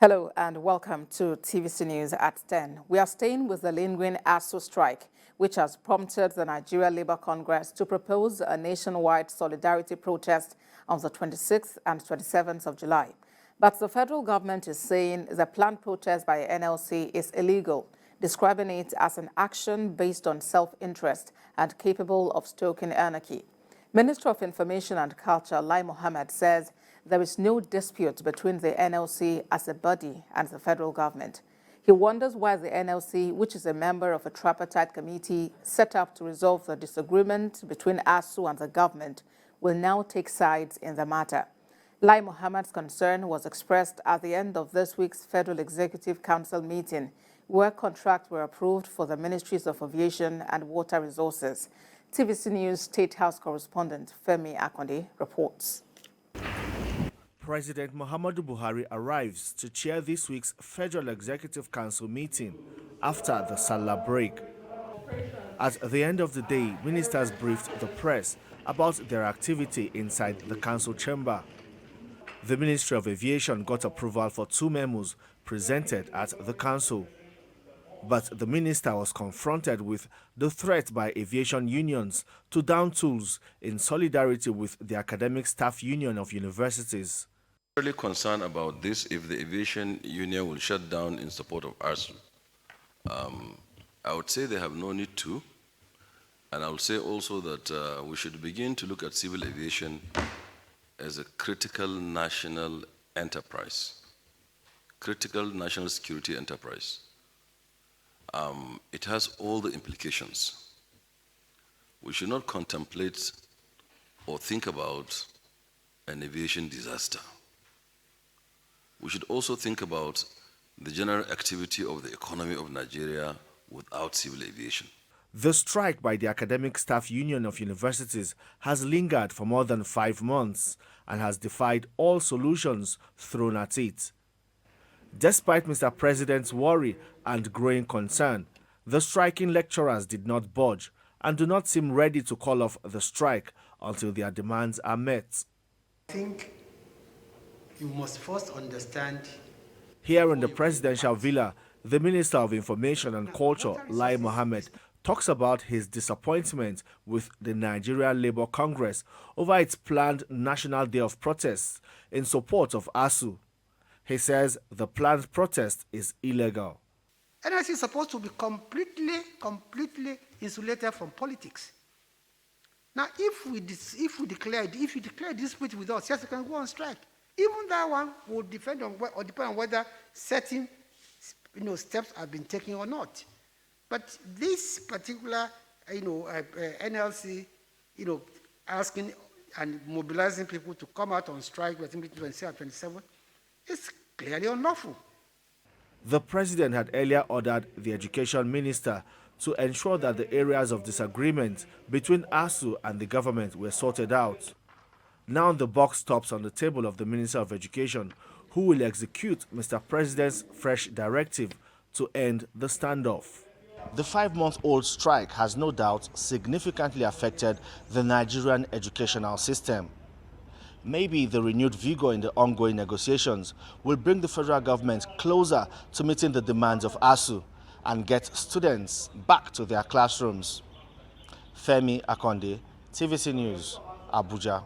Hello and welcome to TVC News at 10. We are staying with the lingering ASUU strike, which has prompted the Nigeria Labour Congress to propose a nationwide solidarity protest on the 26th and 27th of July. But the federal government is saying the planned protest by NLC is illegal, describing it as an action based on self-interest and capable of stoking anarchy. Minister of Information and Culture Lai Mohammed says there is no dispute between the NLC as a body and the federal government. He wonders why the NLC, which is a member of a tripartite committee set up to resolve the disagreement between ASUU and the government, will now take sides in the matter. Lai Mohammed's concern was expressed at the end of this week's Federal Executive Council meeting, where contracts were approved for the Ministries of Aviation and Water Resources. TVC News State House correspondent Femi Akonde reports. President Muhammadu Buhari arrives to chair this week's Federal Executive Council meeting after the Salah break. At the end of the day, ministers briefed the press about their activity inside the council chamber. The Ministry of Aviation got approval for 2 memos presented at the council. But the minister was confronted with the threat by aviation unions to down tools in solidarity with the Academic Staff Union of Universities. Really concerned about this if the aviation union will shut down in support of ASUU. I would say they have no need to, and I would say also that we should begin to look at civil aviation as a critical national enterprise, critical national security enterprise. It has all the implications. We should not contemplate or think about an aviation disaster. We should also think about the general activity of the economy of Nigeria without civil aviation. The strike by the Academic Staff Union of Universities has lingered for more than 5 months and has defied all solutions thrown at it. Despite Mr. President's worry and growing concern, the striking lecturers did not budge and do not seem ready to call off the strike until their demands are met. I think you must first understand. Here in the presidential villa, the Minister of Information and Culture, Lai Mohammed, talks about his disappointment with the Nigeria Labour Congress over its planned National Day of Protest in support of ASUU. He says the planned protest is illegal. NLC is supposed to be completely insulated from politics. Now, if you declare dispute with us, yes, you can go on strike. Even that one will depend on whether certain steps have been taken or not. But this particular NLC asking and mobilizing people to come out on strike between 26 and 27 is clearly unlawful. The president had earlier ordered the education minister to ensure that the areas of disagreement between ASUU and the government were sorted out. Now the buck stops on the table of the Minister of Education, who will execute Mr. President's fresh directive to end the standoff. The 5-month-old strike has no doubt significantly affected the Nigerian educational system. Maybe the renewed vigor in the ongoing negotiations will bring the federal government closer to meeting the demands of ASUU and get students back to their classrooms. Femi Akonde, TVC News, Abuja.